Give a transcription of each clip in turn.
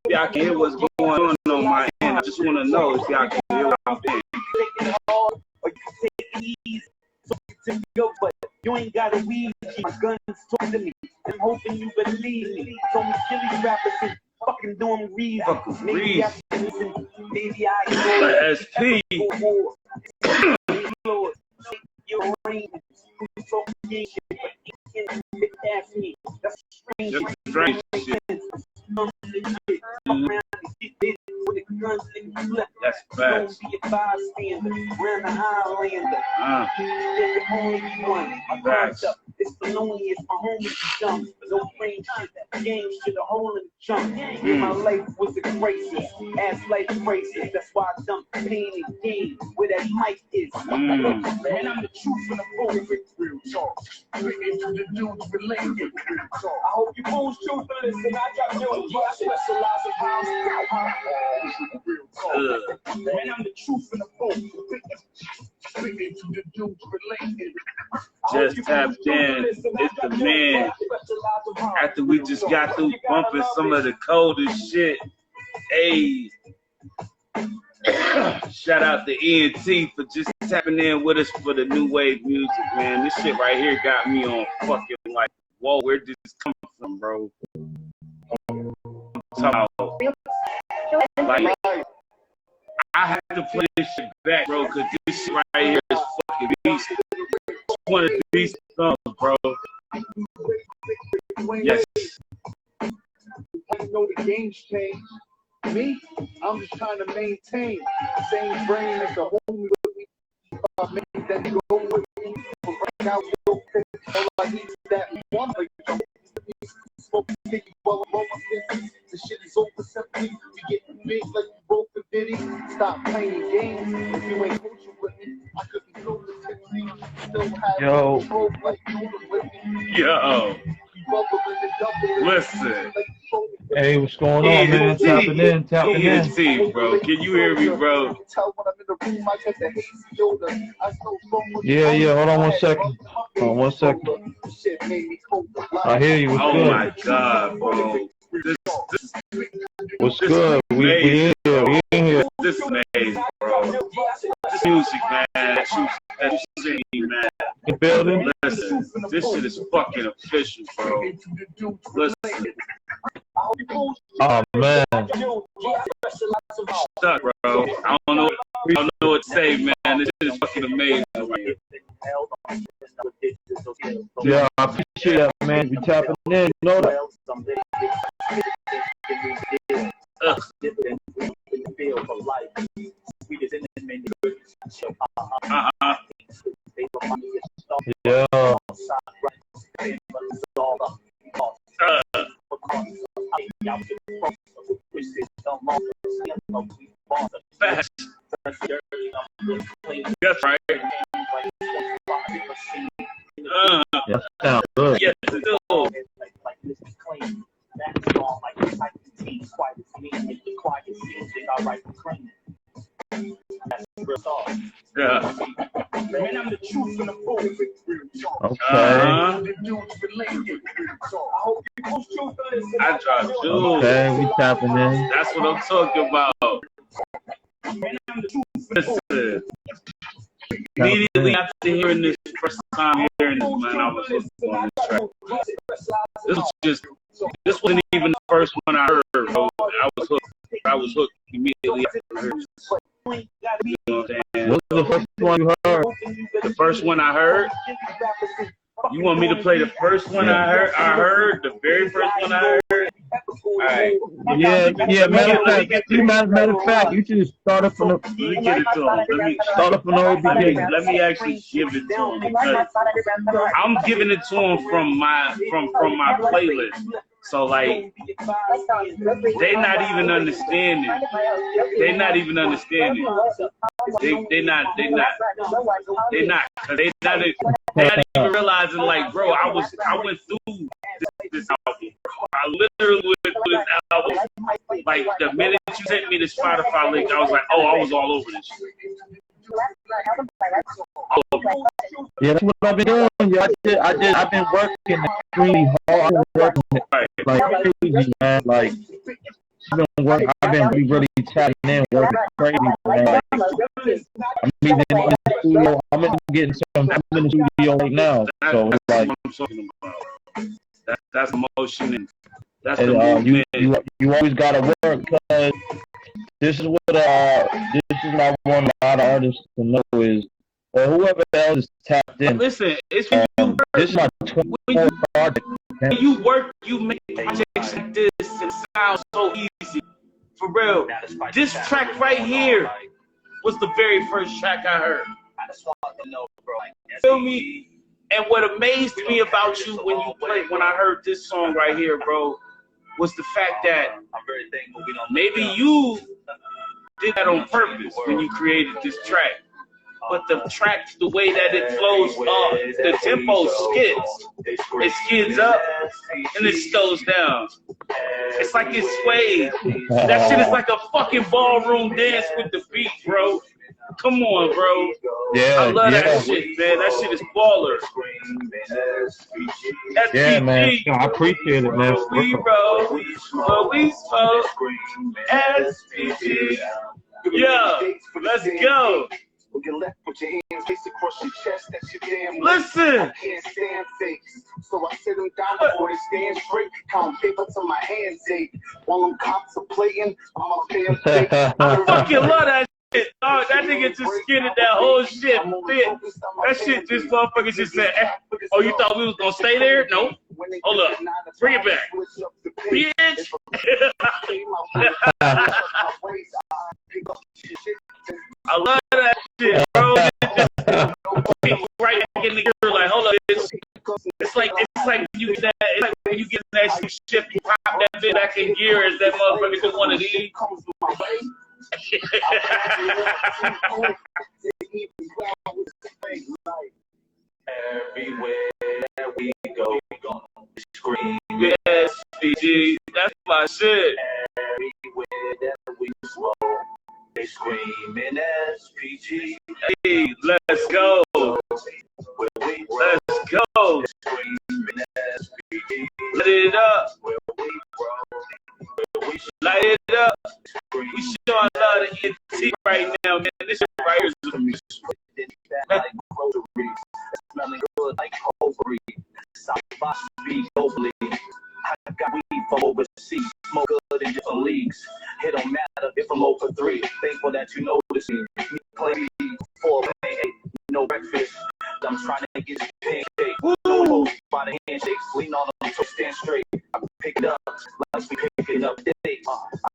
Y'all can hear what's going on my end. I just want to know if y'all can hear what I'm saying. But you ain't got a weed. My guns talk to me. I'm hoping you believe me. So many Philly rappers and fucking doing reasons. Maybe I can listen. Maybe I SP. Lord, your brain. So shit, but you can't ask me. That's strange shit. That's facts. Don't be a bystander, we're the Highlander. There's only one. My guard's up. It's felonious, my homies dumb. No brain shit, that game shit, a hole in the chunk. My life was a crisis, ass life crisis. That's why I dumped pain and gain where that mic is. And I'm the truth in the phone. Real talk. Into the dudes related. I hope you fools choose to listen. I got yours. I specialize in house. Real talk. And I'm the truth in the phone. Speaking to the dudes related. Just tapped in. It's the man. After we just got through bumping some of the coldest shit. Hey. Shout out to ENT for just tapping in with us for the new wave music, man. This shit right here got me on fucking like, whoa, where did this come from, bro? I'm talking about, like, I have to play this shit back, bro, because this shit right here is fucking beast. It's one of the beast songs, bro. Yes. I know the game's changed. Me, I'm just trying to maintain the same brain as the homie with me. I made that go with me. But right now, all I need is that one. Like, smoking sticky while I'm on my fist. The shit is over simply. We get big like we broke the ditty. Stop playing games. If you ain't coaching with me, I couldn't go to 15. Still have control like you with me. Yo. Listen. Hey, what's going on, man? Tapping in. ENT, bro. Can you hear me, bro? Yeah. Hold on 1 second. I hear you. What's oh good? My God, bro. This What's good? We in here. This is amazing, bro. This music, man. That shit, man. The building. Listen, this shit is fucking official, bro. Listen. Oh man. Stuck, bro. I don't know what to say, man. This shit is fucking amazing right here. Yeah, I appreciate that, man. You tapping in, you know that. Yeah. Fast. That's right. That sounds good. Yes, it does. Yeah. I dropped jewels. Okay, we tapping in. That's what I'm talking about. Listen. Immediately after hearing this, first time hearing this, man, I was hooked on this track. This wasn't even the first one I heard, bro. I was hooked immediately after hearing this. You know what I'm saying? What's the first one you heard? The first one I heard? You want me to play the first one I heard? The very first one I heard? All right. Yeah. Matter of fact, you should start up from the. Let me get it to him. Start up from the old beginning. Let me actually give it to him because I'm giving it to him from my playlist. So like, they not even understanding. They not even understanding. They not. Cause they not even realizing like, bro, I went through this album. I literally went through this album. Like the minute you sent me the Spotify link, I was like, oh, I was all over this shit. Yeah, that's what I've been doing. Yeah, I've been working extremely hard. I've been working like crazy, man. Like I've been really tapping in, working crazy, man. Like, I'm even in the studio. I'm getting some. I'm in the studio right now. So it's like, what I'm talking about. That's emotion and that's and, the movement. you always gotta work, because this is what I want a lot of artists to know is, or whoever else is tapped in. Listen, it's when you work. This is my 24th project. When you work, you make projects like this, and it sounds so easy. For real. This track right here was the very first track I heard. Feel me? And what amazed me about you when I heard this song right here, bro, was the fact that maybe you did that on purpose when you created this track. But the track, the way that it flows up, the tempo skids. It skids up and it slows down. It's like it sways. That shit is like a fucking ballroom dance with the beat, bro. Come on, bro. Yeah, I love that shit, man. That shit is baller. That's yeah, PG. man. I appreciate it, man. We roll, but we smoke. SPG. Yeah, let's go. Listen. I can't stand fakes, so I sit them down before they stand straight. Count paper till my hands ache. While I'm contemplating, I'm up there. I fucking love that shit. Oh, that nigga just skidded that whole shit. That shit, this motherfucker just said, oh, you thought we was gonna stay there? No. Hold up. Bring it back. Bitch. I love that shit, bro. Right back in the gear, like, hold up, it's like you get that, it's like when you get that shit, you pop that bit back in gear. Is that motherfucker just one of these? Everywhere that we go, scream. Yes, PG, that's my shit. Everywhere that we smoke, they screaming SPG. Hey, let's go. Let's go. Let it up. Light it up. We showing love to ENT right now, man. This shit right here is smelling good like ovary. South by speed globally. I got weed for overseas. Smoke good in different leagues. It don't matter if I'm over 3. Thankful that you notice me. Play 4, 8, no breakfast. I'm trying to get this pancake. No by the handshakes. Lean on them so stand straight. I pick it up like we picking up dates.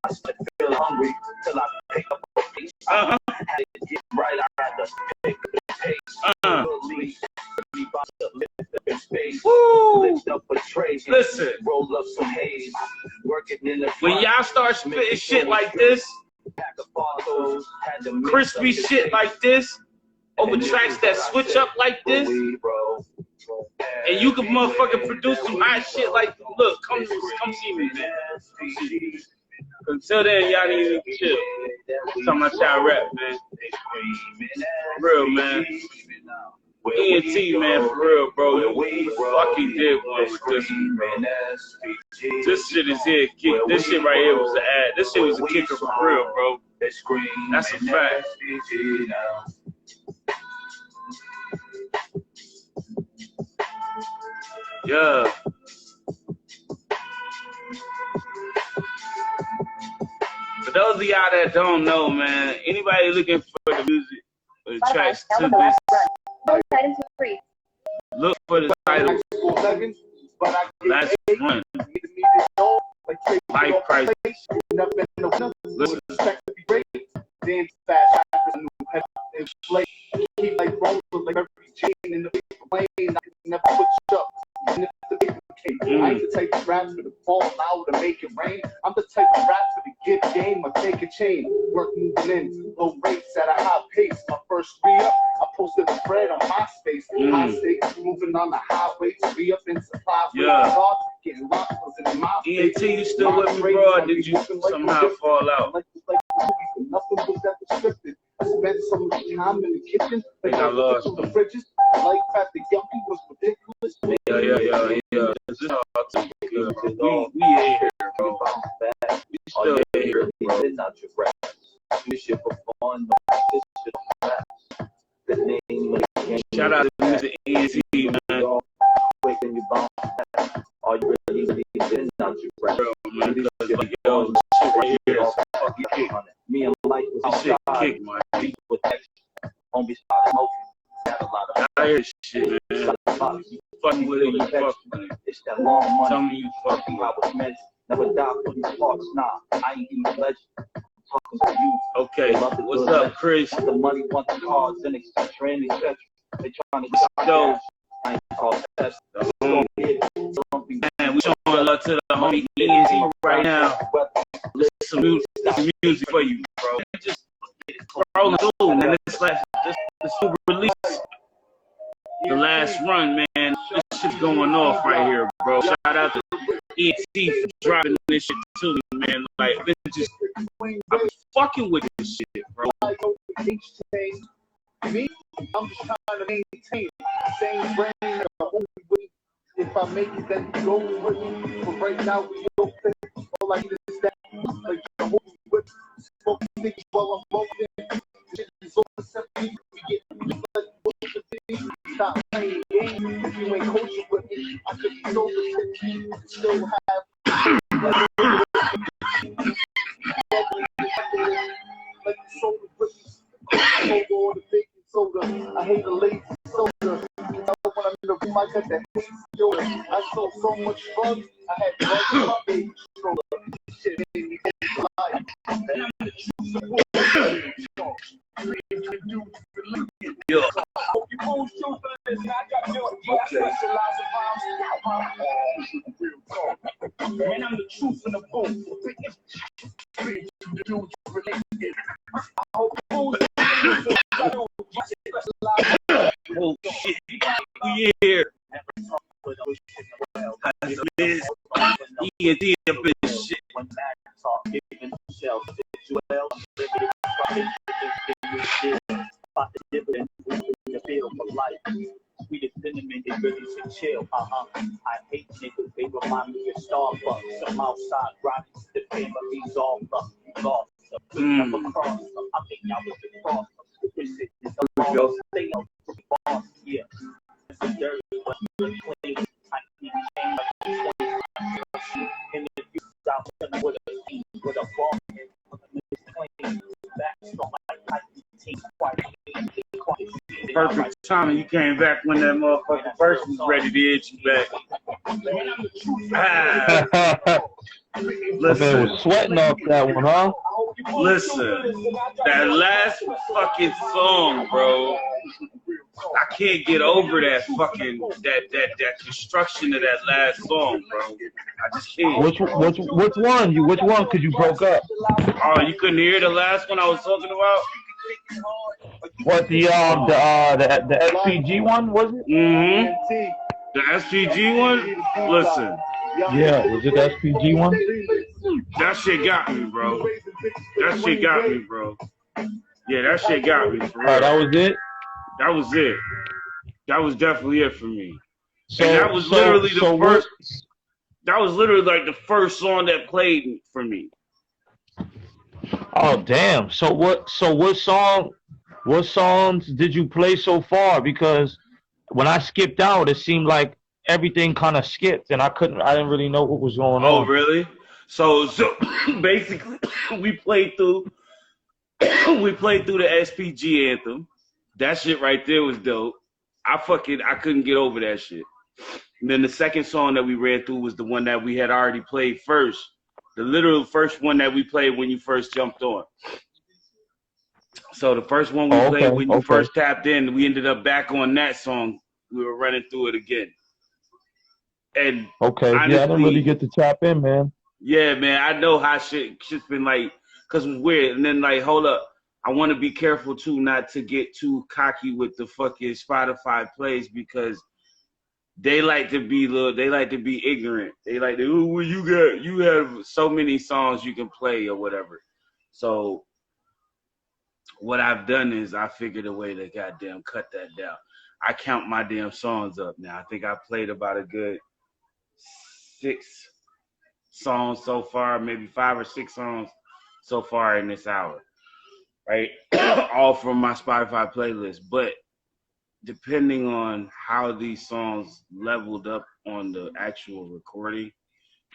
I still feel hungry till I pick up a piece. Had to get right. I had to pick up the pace. Listen, roll up some haze. Working in the when y'all start spitting shit like this, crispy shit like this, over tracks that switch up like this, and you can motherfucking produce some hot shit like, look, come see me, man. Until then, y'all need to chill. Talking about y'all rap, man. Real, man. ENT, man, for real, bro. You fucking did one with this one, bro. This shit is here. This shit right here was the ad. This shit was a kicker for real, bro. That's a fact. Yeah. For those of y'all that don't know, man, anybody looking for the music or the tracks to this, look for the title. Last one. Life Crisis. Listen. Keep like rolling like every chain in the plane. I can never switch up. And if the paper came, I ain't the type of rap for the fall now to make it rain. I'm the type of rap for the get game or take a chain. Work moving in low rates at a high pace. My first re-up, I posted a spread on MySpace. High stakes, moving on the highway to be up in supply. Yeah. Getting lost was in my ENT, you still with me, bro? Or did you somehow fall out? Nothing was ever scripted. I spent some time in the kitchen. I think I lost the fridges. Life after Yuppie was ridiculous. Yeah. This is all too good. We in here, bro. We still in here, bro. Shout out to Mr. ENT, man. Are you really leaving out your breath? Man, because like, yo, this shit right here is fucking kick. Me and Mike was This shit kick, man. I hear this shit, man. Fucking with it, you fucking with it. It's that long money. Tell me you fucking with I was meant never die for these parts. Nah, I ain't even legend. Talking to you. it. Okay, what's up, Chris? The money want the cars and etc. They trying to Yo. I ain't called test. Man, we showing love to the homie ENT right now. Listen some music for you, bro. Just rolling through, man. This super release. The last run, man. This shit's going off right here, bro. Shout out to ENT for dropping this shit to me, man. Like, I'm fucking with this shit, bro. Me, I'm just trying to maintain the same brain that I'm only with. If I make it, then you go with me. But right now, we okay. All I need is that. Like, I'm only with smoking niggas while I'm rolling. Shit is over 70. We get like both of these. Stop playing games. If you ain't coaching with me, I could be over 50. Still have. Like the soda with me. Over the big soda. I hate the lazy soda. When I'm in the room, I got that hazy soda. I sold so much drugs, I had drugs in my baby stroller. Shit made me alive. Yo. I hope you both shoot for this. I got your I specialize in rhymes. Man, I'm the truth in the boom. I hope you both Oh shit, we here. ENT up in shit. We the cinnamon, they really should chill. I hate niggas, they remind me of Starbucks. Some outside grinding, the family's all up. Lost, never crossed. I think I was the cross. This is a long stay on the boss. Yeah, it's a dirty, but it's clean. I keep chain like 20. And if you stop with a ball, it's clean. Back strong like team quite. Perfect timing. You came back when that motherfucking verse was ready to hit you back. Man was sweating off that one, huh? Listen, that last fucking song, bro. I can't get over that fucking that construction of that last song, bro. I just can't. Which one? Which one? Cause you broke up. Oh, you couldn't hear the last one I was talking about? What the SPG one was it? Mm-hmm. The SPG one? Listen. Yeah, was it the SPG one? That shit got me, bro. That shit got me, bro. Yeah, that shit got me, for real. Oh, that was it? That was it. That was definitely it for me. So, and that was literally the first. That was literally like the first song that played for me. Oh damn! So what songs did you play so far? Because when I skipped out, it seemed like everything kind of skipped, and I didn't really know what was going on. Oh really? So basically, we played through the SPG anthem. That shit right there was dope. I couldn't get over that shit. And then the second song that we ran through was the one that we had already played first. The literal first one that we played when you first jumped on. So the first one we played when you first tapped in, we ended up back on that song. We were running through it again. And honestly, I didn't really get to tap in, man. Yeah, man, I know how shit's been like, cause it's weird. And then like, hold up, I want to be careful too, not to get too cocky with the fucking Spotify plays because they like to be ignorant. They like to, ooh, you have so many songs you can play or whatever. So what I've done is I figured a way to goddamn cut that down. I count my damn songs up now. I think I played about a good 6 songs so far, maybe 5 or 6 songs so far in this hour, right? All from my Spotify playlist. But depending on how these songs leveled up on the actual recording,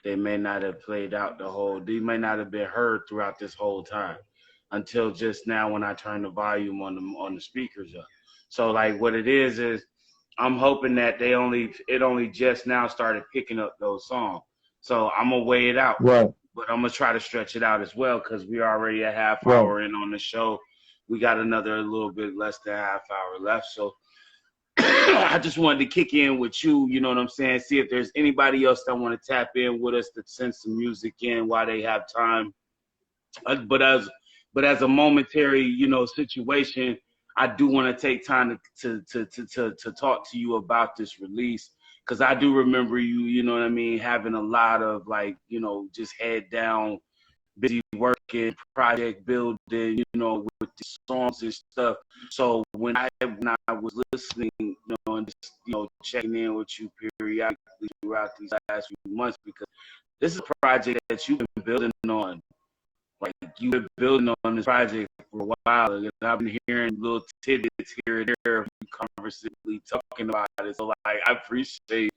they may not have played out the whole, they may not have been heard throughout this whole time until just now when I turn the volume on the speakers up. So like what it is I'm hoping that it only just now started picking up those songs. So I'm gonna weigh it out, Right. but I'm gonna try to stretch it out as well because we already a half Right. hour in on the show. We got another little bit less than a half hour left. So I just wanted to kick in with you, you know what I'm saying? See if there's anybody else that want to tap in with us to send some music in while they have time. But as a momentary, you know, situation, I do want to take time to talk to you about this release because I do remember you, you know what I mean, having a lot of like, you know, just head down, busy working, project building, you know, with the songs and stuff. So when I was listening, you know, and just, you know, checking in with you periodically throughout these last few months, because this is a project that you've been building on. Like you've been building on this project for a while, and I've been hearing little tidbits here and there of you conversationally talking about it. So like I appreciate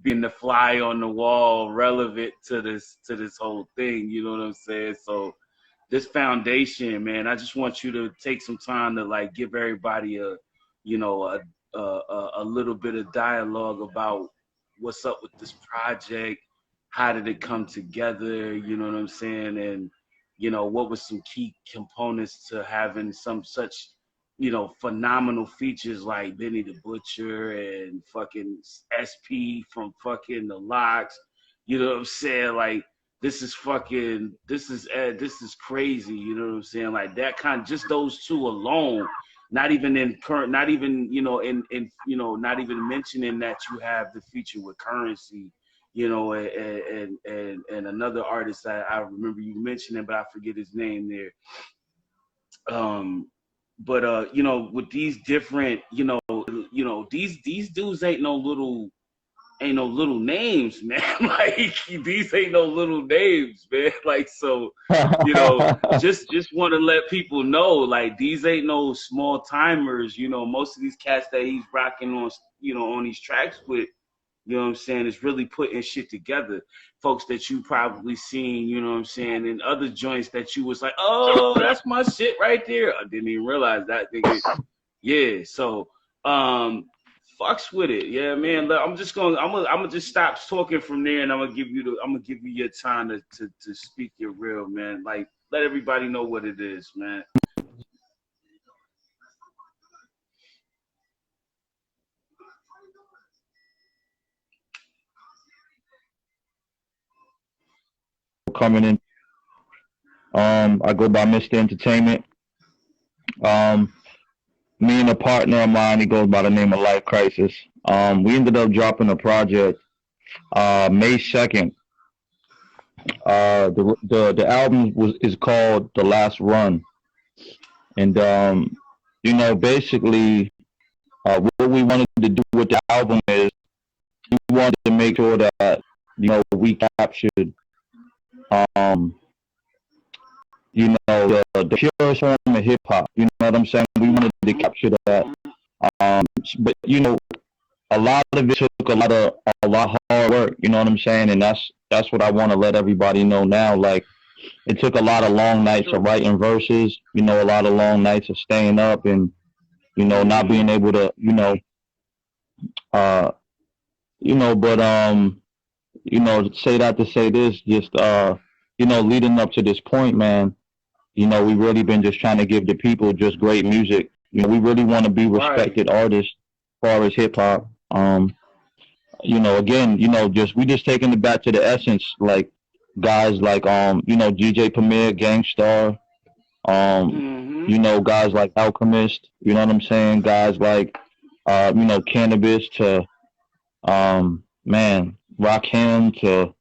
being the fly on the wall relevant to this whole thing, you know what I'm saying? So this foundation, man, I just want you to take some time to like give everybody a little bit of dialogue about what's up with this project, how did it come together, you know what I'm saying? And you know, what were some key components to having some such, you know, phenomenal features like Benny the Butcher and fucking SP from fucking The Locks. You know what I'm saying? Like, this is crazy. You know what I'm saying? Like that just those two alone, not even, you know, not even mentioning that you have the feature with Currency, you know, and another artist I remember you mentioning, but I forget his name there. But you know, with these different, you know, these dudes ain't no little names, man. Like these ain't no little names, man. Like so, you know, just want to let people know, like these ain't no small timers. You know, most of these cats that he's rocking on, you know, on these tracks with, you know what I'm saying, is really putting shit together. Folks that you probably seen, you know what I'm saying, in other joints that you was like, oh, that's my shit right there. I didn't even realize that. Yeah, so fucks with it. Yeah, man. I'm gonna just stop talking from there, and I'm gonna give you your time to speak your real, man. Like let everybody know what it is, man. Coming in. I go by Mr. Entertainment. Me and a partner of mine, he goes by the name of Life Crisis. We ended up dropping a project May 2nd. The album is called The Last Run. And you know, basically what we wanted to do with the album is we wanted to make sure that, you know, we captured you know, the purest form of hip hop. You know what I'm saying? We wanted to capture that. But you know, a lot of it took a lot of hard work. You know what I'm saying? And that's what I want to let everybody know now. Like, it took a lot of long nights of writing verses. You know, a lot of long nights of staying up and, you know, not being able to, you know, but you know, say that to say this, just you know, leading up to this point, man. You know, we really been just trying to give the people just great music. You know, we really want to be respected artists as far as hip hop. You know, again, you know, we just taking it back to the essence, like guys like you know, DJ Premier, Gangstar, you know, guys like Alchemist, you know what I'm saying? Guys like you know, Cannabis to man, Rakim to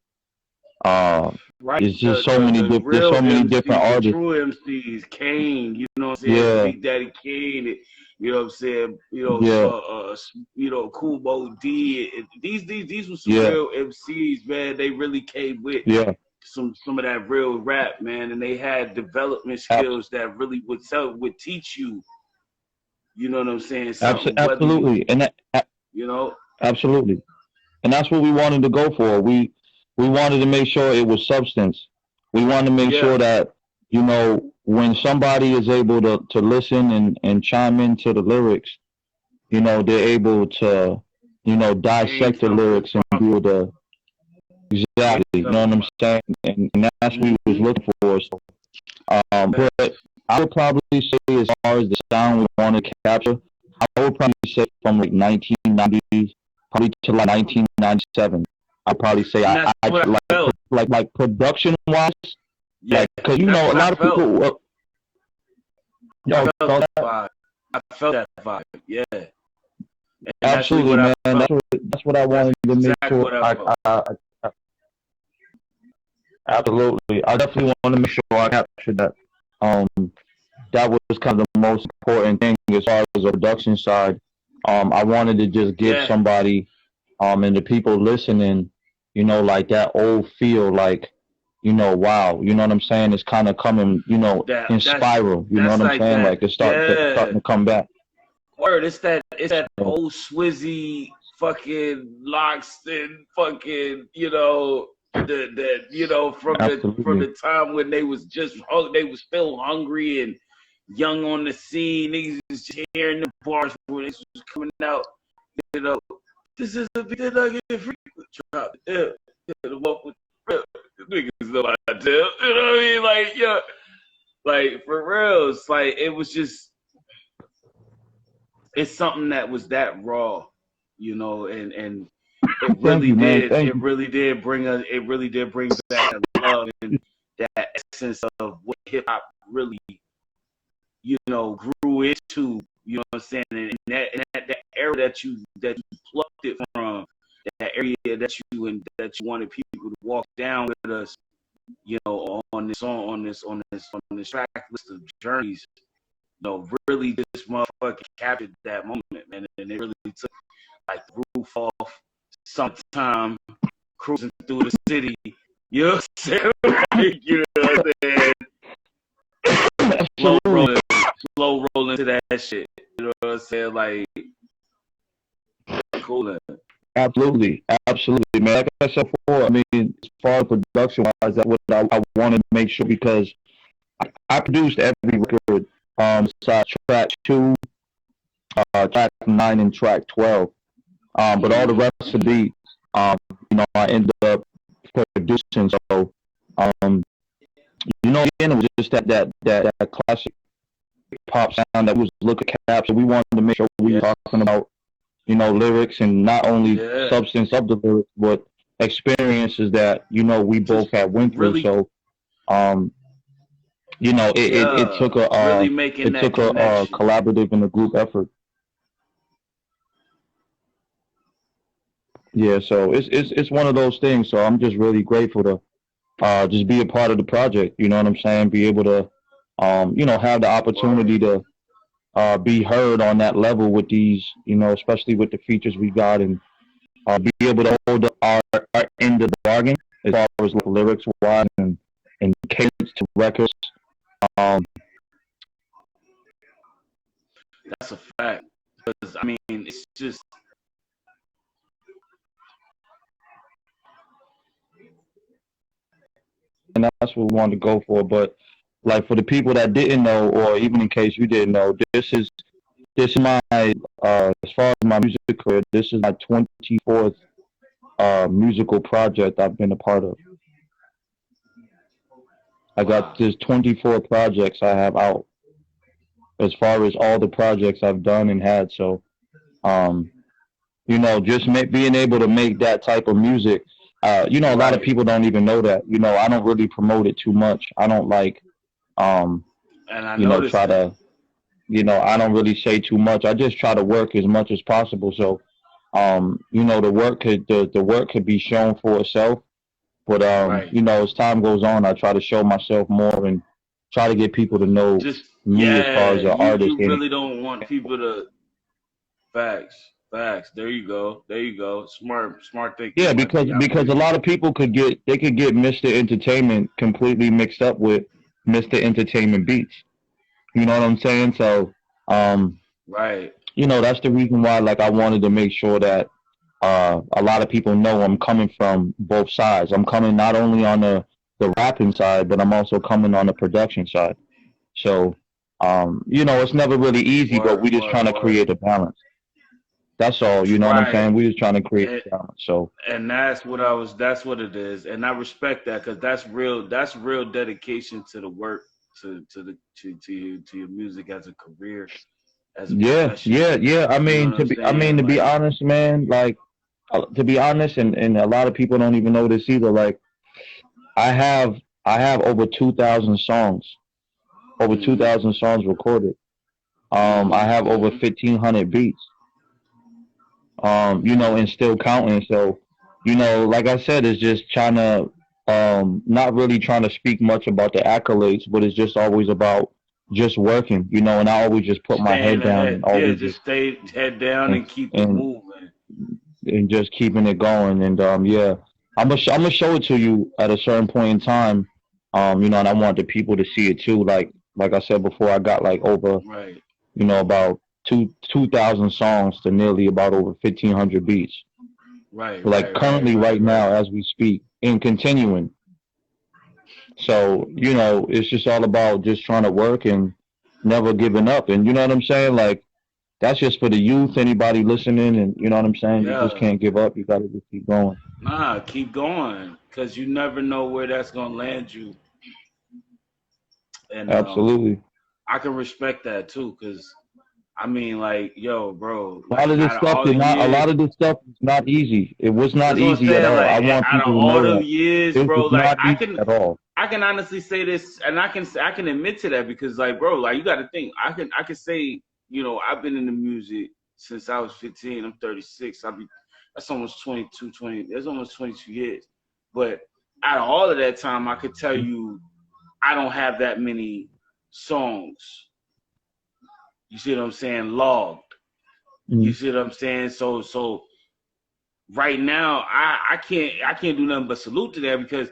Right. It's just so many different. There's so many different the artists. true MCs, Kane, you know what I'm saying? Yeah, Big Daddy Kane, you know what I'm saying? yeah, Cool Bo D. These were some yeah, real MCs, man. They really came with yeah. some of that real rap, man, and they had development skills that really would teach you. You know what I'm saying? Something, whether you, Absolutely, and you know, absolutely, and that's what we wanted to go for. We wanted to make sure it was substance. We wanted to make yeah, sure that when somebody is able to listen and chime into the lyrics, they're able to gain dissect the something lyrics and from be it. able to exactly, you know what I'm saying, and that's what we was Mm-hmm. looking for. So, but I would probably say as far as the sound we wanted to capture, I would probably say from like 1990s probably to like 1997. I'd probably say And I, that's I what I felt. like production wise, Yeah, like because that's a what I lot of felt. people, I yo, felt felt that that? vibe. I felt that vibe. Yeah, and that's really Absolutely, what I man. felt. That's what I That's wanted to make exactly sure. what I felt. I absolutely. I definitely want to make sure I captured that. Um, that was kind of the most important thing as far as the production side. I wanted to just give Yeah, somebody, and the people listening, like that old feel, like, wow, you know what I'm saying? It's kind of coming, in spiral. You know that's what I'm like saying? that. Like it's Yeah, starting to come back. word. It's that So, old Swizzy fucking locks and fucking from absolutely. the time when they was they was still hungry and young on the scene. Niggas was just hearing the bars when this was coming out. You know, this is a beat that I get free. Drop it. The walk with niggas know what I tell. You know what I mean? Like, yeah, like for real. It's like it was just it's something that was that raw, and it Thank really you, man. did. Thank It you. really did bring us. It really did bring back that love and that essence of what hip hop really, grew into. You know what I'm saying? And that era that you plucked it from, that area that you wanted people to walk down with us, on this track list of journeys. Really this motherfucker captured that moment, man, and it really took like the roof off, summertime, cruising through the city. You know what I'm saying? Like, you know what I'm saying? Slow Absolutely. rolling, slow rolling to that shit. You know what I'm saying? Like, cool. Absolutely, absolutely, man. Like I said before, I mean, as far as production wise, that's what I wanted to make sure because I produced every record, besides track 2, track 9, and track 12. But all the Mm-hmm. rest of the beats, I ended up producing. So, um, again, it was just that classic pop sound that we was looking to capture. We wanted to make sure we Yeah, were talking about lyrics and not only yeah. substance of the lyrics, but experiences that, we both Just had went through. really, So, um, it yeah, took a, really making that connection. collaborative and a group effort. Yeah. So it's one of those things. So I'm just really grateful to, just be a part of the project. You know what I'm saying? Be able to, have the Word. opportunity to, be heard on that level with these, especially with the features we got and, be able to hold up our end of the bargain as far as like, lyrics wise and cadence to records. Um, That's a fact. Because I mean, it's just and that's what we wanted to go for. But like for the people that didn't know, or even in case you didn't know, this is my as far as my music career, this is my 24th musical project I've been a part of. I got wow. this 24 projects I have out as far as all the projects I've done and had. So, um, just being able to make that type of music. A lot of Right. people don't even know that. I don't really promote it too much. I don't like, um, And I noticed try that. to, I don't really say too much. I just try to work as much as possible. So, the work could be shown for itself. But Right. you know, as time goes on, I try to show myself more and try to get people to know Just me as far as an artist. you really don't want people to facts. There you go. Smart thinking, Yeah, my G. I because feel a you. lot of people could get Mr. Entertainment completely mixed up with Mr. Entertainment Beats. You know what I'm saying? So, um, Right. you know, that's the reason why like I wanted to make sure that a lot of people know I'm coming from both sides. I'm coming not only on the rapping side, but I'm also coming on the production side. So, you know, it's never really easy, but we just trying to Word. create a balance. That's all. You know what I'm Right. saying? We just trying to create And, a balance. So, that's what it is. And I respect that because that's real dedication to the work, to your music as a career, as a yeah, profession. yeah, yeah. You know what I'm I mean saying? to be Like, honest, man, like to be honest, and a lot of people don't even know this either. Like I have I have over 2,000 songs, over two mm-hmm, thousand songs recorded. I mm-hmm, have over mm-hmm. 1,500 beats. You know, and still counting. So, you know, like I said, it's just trying to not really trying to speak much about the accolades, but it's just always about just working, you know, and I always just put my Staying head down ahead. and Yeah, always just just stay head down and and keep it and moving. and just keeping it going. And yeah, I'm gonna show it to you at a certain point in time. You know, and I want the people to see it too. Like I said before, I got like over, Right. you know, about 2,000 songs to nearly about over 1,500 beats. Like currently, right now, Right. as we speak, and continuing. So you know, it's just all about just trying to work and never giving up. And you know what I'm saying? Like that's just for the youth. Anybody listening, and you know what I'm saying? You just Yeah. can't give up. You got to just keep going. Nah, keep going. Cause you never know where that's gonna land you. And Absolutely. I can respect that too, cause I mean, like, yo, bro, A lot like of this out of stuff all the did not. A years, lot of this stuff is not easy. It was not that's what I'm easy at saying. all. Like, I want out of people to all know them that years, it bro, was like not easy at all. I can honestly say this, and I can admit to that because, like, bro, like you got to think. I can say, you know, I've been in the music since I was 15. I'm 36. That's almost 22, 20. That's almost 22 years. But out of all of that time, I could tell you, I don't have that many songs. You see what I'm saying? Logged. You Mm-hmm. see what I'm saying? So right now, I can't do nothing but salute to that because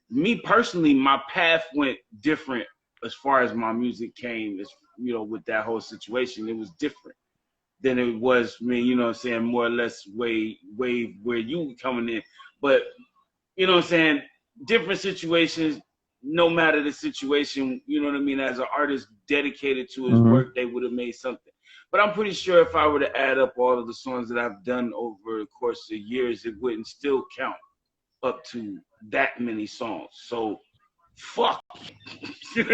me personally, my path went different as far as my music came, as you know, with that whole situation. It was different than it was me, you know what I'm saying, more or less wave where you were coming in. But you know what I'm saying, different situations, no matter the situation, you know what I mean, as an artist dedicated to his Mm-hmm. work, they would have made something. But I'm pretty sure if I were to add up all of the songs that I've done over the course of years, it wouldn't still count up to that many songs. So fuck. God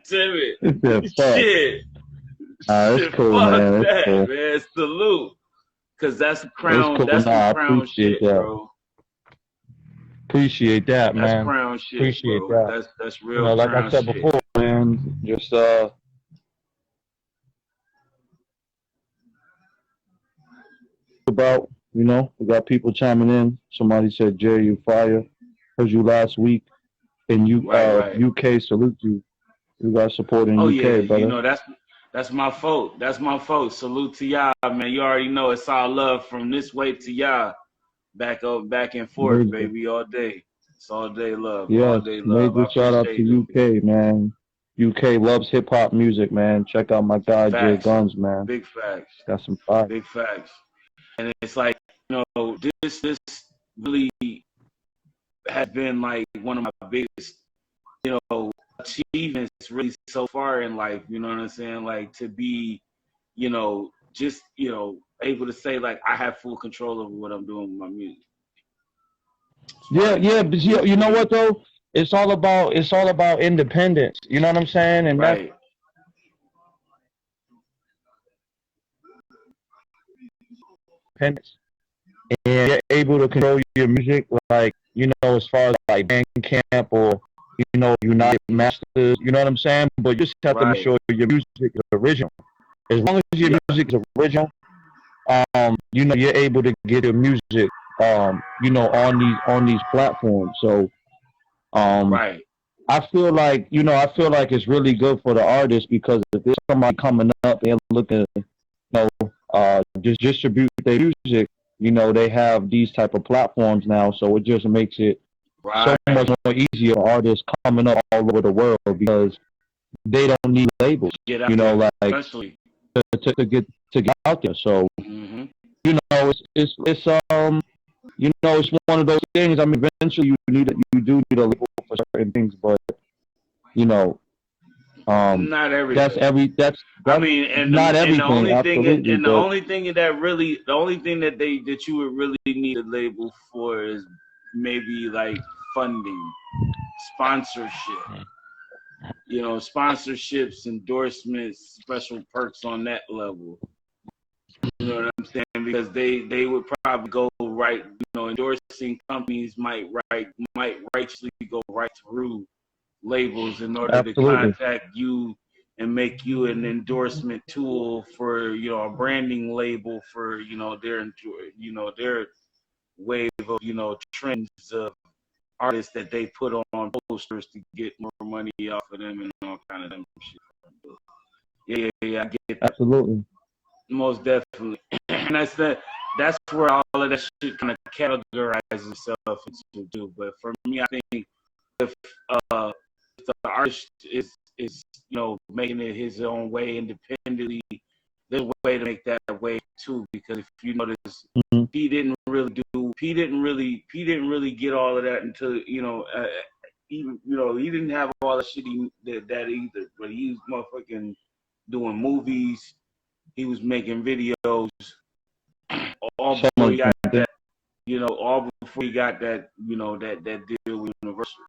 damn it. Fuck. Shit. It's Shit. cool, Fuck man. It's that, cool. man. Salute. Cause It's cool. that's Nah, some I crown appreciate shit, that. bro. Appreciate that, That's man. crown shit, Appreciate bro. that. That's You real know, like I crown said shit. before, man, just about, you know, we got people chiming in. Somebody said, Jay, you fire. Heard you last week in Right. UK. Salute you. You got support in Oh yeah, UK, you brother. know that's my fault. That's my fault. Salute to y'all, man. You already know it's all love from this way to y'all. Back and forth, Major. baby, all day. It's all day love, all Yes, day love. major I shout out to appreciate it. UK, man. UK loves hip hop music, man. Check out my guy Jay Facts, Guns, man. big facts, Got some fire. big facts. And it's like, you know, this really has been like one of my biggest, you know, achievements really so far in life. You know what I'm saying? Like to be, you know, just able to say like I have full control over what I'm doing with my music. As far Yeah, as yeah, like but you know what though? It's all about independence. You know what I'm saying? And that's right, independence. And you're able to control your music, like you know, as far as like Bandcamp or you know, United Masters. You know what I'm saying? But you just have to make right, sure your music is original. As long as your yeah, music is original, you know, you're able to get your music on these platforms. So Right. I feel like it's really good for the artist, because if there's somebody coming up, they're looking, just distribute their music. They have these type of platforms now, so it just makes it so Right. much more easier for artists coming up all over the world, because they don't need labels, Get out there, like especially. to get out there. So Mm-hmm. it's it's one of those things. I mean, eventually you do need a label for certain things, but Not everything. that's I mean, not and the everything, only thing absolutely, and the but only thing that you would really need a label for is maybe like funding, sponsorship. Sponsorships, endorsements, special perks on that level. You know what I'm saying? Because they would probably go right. Endorsing companies might rightfully go right through labels in order to absolutely, contact you and make you an endorsement tool for a branding label for their wave of trends of artists that they put on posters to get more money off of them and all kind of them shit. Yeah, I get that. absolutely, Most definitely. And that's where all of that shit kind of categorizes itself into too. But for me, I think if the artist is making it his own way independently, there's a way to make that way too. Because if you notice, mm-hmm. P didn't really get all of that until even he didn't have all the shit that either. But he was motherfucking doing movies. He was making videos. All before he got that, that deal with Universal.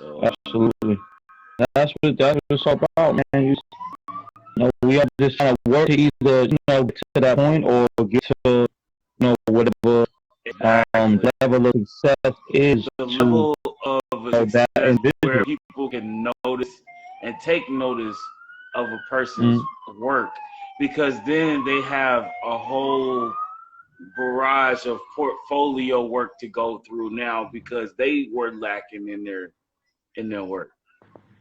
So, Absolutely. That's what it's all about, man. We have to just kind of work to either get to that point, or get to whatever exactly. level of success is The to level of a that success where individual. people can notice and take notice of a person's work, because then they have a whole barrage of portfolio work to go through now, because they were lacking in their work.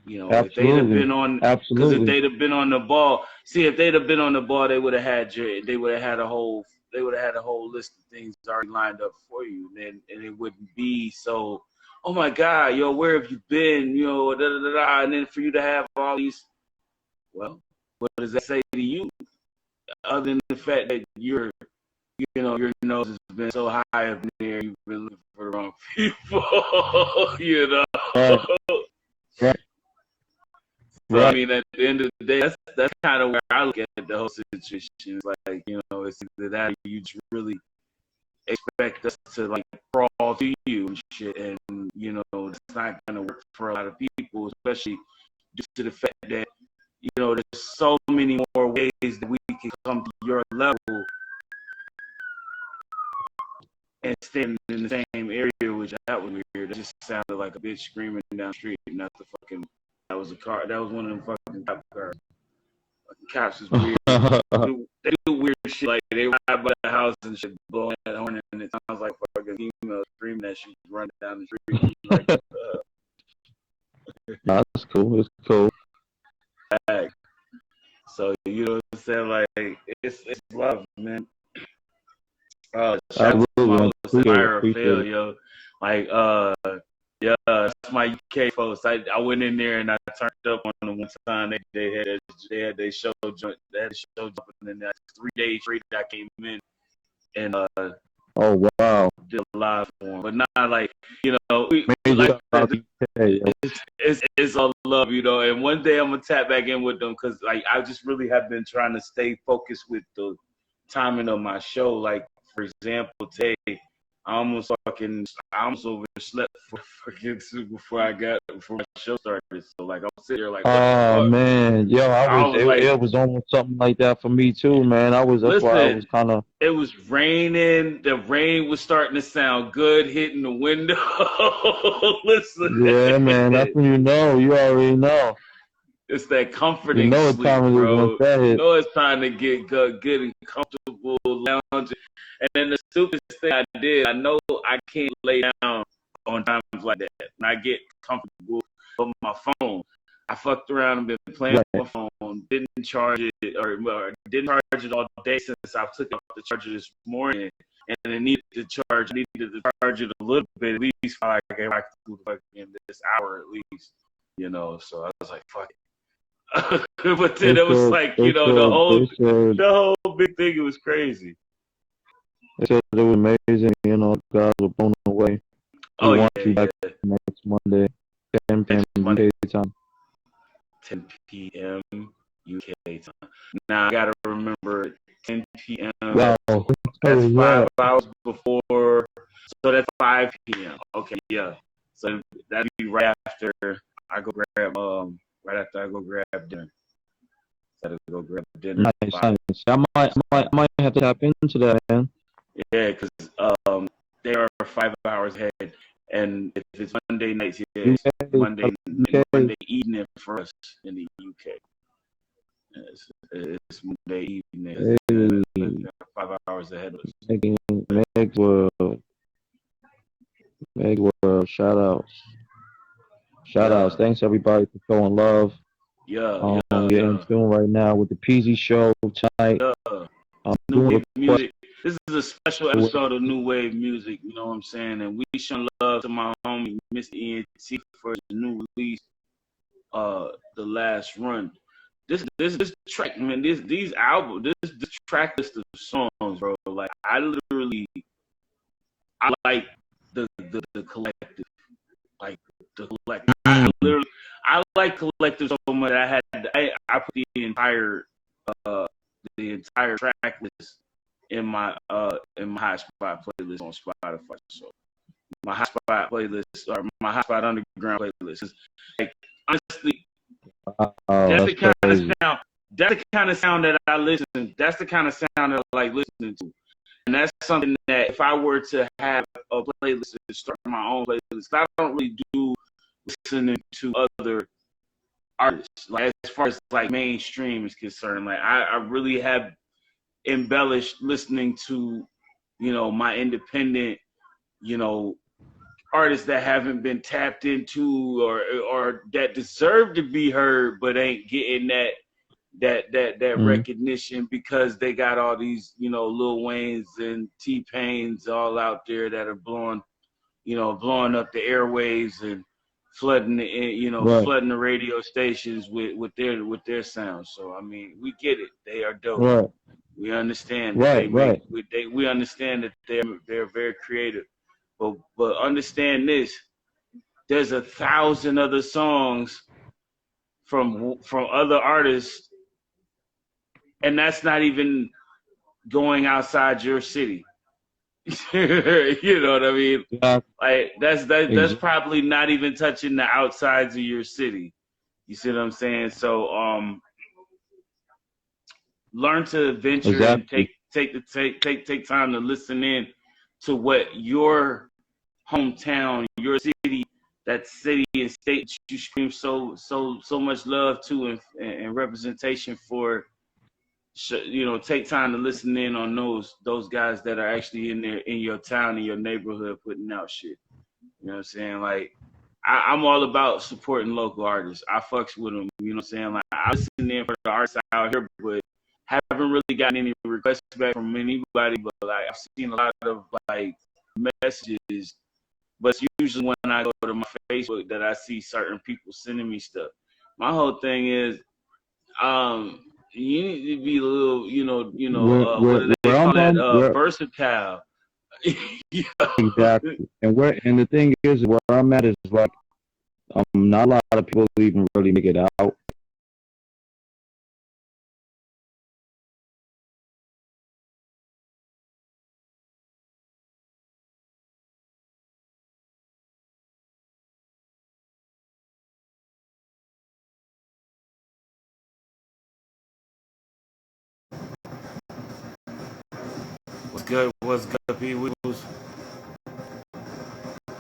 If they'd have been on, because if they'd have been on the ball, if they'd have been on the ball, they would have had a whole list of things already lined up for you, and it wouldn't be so, oh my God, where have you been, da da da da, and then for you to have all these, well, what does that say to you, other than the fact that your nose has been so high up there, you've been looking for the wrong people, Right. So, I mean, at the end of the day, that's kind of where I look at the whole situation. It's like, it's either that, or you just really expect us to like crawl to you and shit, and it's not gonna work for a lot of people, especially due to the fact that there's so many more ways that we can come to your level and stand in the same area, which that was weird. It just sounded like a bitch screaming down the street, and that's the fucking. That was a car. That was one of them fucking cop cars. Fucking cops is weird. They do weird shit. Like they ride by the house and shit, blowing that horn, and it sounds like fucking female screaming that shit running down the street. Like, That's cool. It's cool. So what I'm saying? Like it's love, man. Shout out to my Phil, yo. Like yeah, that's my UK folks. I went in there and I turned up on them one time. They had their show joint. They had a show jumping, and then 3 days straight I came in and oh wow, did a live for them. But not like it's all love, And one day I'm gonna tap back in with them, because like I just really have been trying to stay focused with the timing of my show. Like for example, today I almost overslept before my show started. So like I'm sitting there like, what the fuck? Man, yo, it was almost something like that for me too, man. That's why I was kind of. It was raining. The rain was starting to sound good, hitting the window. Listen. Yeah, man, that's when you already know. It's that comforting You know what sleep, time it is bro. once that You hit. know it's time to get good and comfortable, lounging. And then the stupidest thing I did, I know I can't lay down on times like that. And I get comfortable with my phone. I fucked around and been playing with my phone, didn't charge it or didn't charge it all day since I took it off the charger this morning. And it needed to charge. I needed to charge it a little bit, at least for like I could in this hour at least, you know. So I was like, fuck it. But then it was like, you know, the whole big thing. It was crazy. They said it was amazing. You know, guys were blown away. We want you back next Monday, 10 p.m. UK time. 10 p.m. UK time. Now I gotta remember 10 p.m. Wow. That's 5 hours before, so that's 5 p.m. Okay, yeah. So that'd be right after I go grab dinner. So I go grab dinner. Nice. I might have to tap into that, man. Yeah, because they are 5 hours ahead, and if it's Monday nights, yeah, it's Monday evening for us in the UK. It's Monday evening. Hey. 5 hours ahead of us. Meg World, shout outs. Thanks everybody for showing love. Yeah. You're in tune right now with the PZ show tonight. New Wave Music. This is a special episode of New Wave Music, you know what I'm saying? And we showing love to my homie, Mr. ENT, for his new release, The Last Run. This track, man, these albums, this track list of songs, bro. Like I like the collective. Like the collective. I like collective so much that I put the entire track list in my hotspot playlist on Spotify. So my hotspot playlist or my hotspot underground playlist is like honestly that's the kind of sound. That's the kind of sound that I listen. That's the kind of sound that I like listening to, and that's something that if I were to have a playlist and start my own playlist, I don't really do listening to other artists. Like as far as like mainstream is concerned, like I really have embellished listening to, you know, my independent, you know, artists that haven't been tapped into or that deserve to be heard but ain't getting that recognition because they got all these, you know, Lil Waynes and T-Pains all out there that are blowing up the airwaves and flooding flooding the radio stations with their sounds. So I mean, we get it. They are dope. Right. We understand that we understand that they're very creative. But understand this, there's 1,000 other songs from other artists, and that's not even going outside your city. You know what I mean? Yeah. Like that's probably not even touching the outsides of your city. You see what I'm saying? So learn to venture and take time to listen in to what your hometown, your city, that city and state you scream so much love to and representation for. You know, take time to listen in on those guys that are actually in your town, in your neighborhood, putting out shit. You know what I'm saying? Like, I'm all about supporting local artists. I fucks with them. You know what I'm saying? Like, I listen in for the artists out here, but haven't really gotten any requests back from anybody. But like, I've seen a lot of like messages. But it's usually when I go to my Facebook that I see certain people sending me stuff. My whole thing is, you need to be a little, what do they call that? Versatile. Exactly. And the thing is, where I'm at is like, not a lot of people even really make it out. What's good? What's good, P?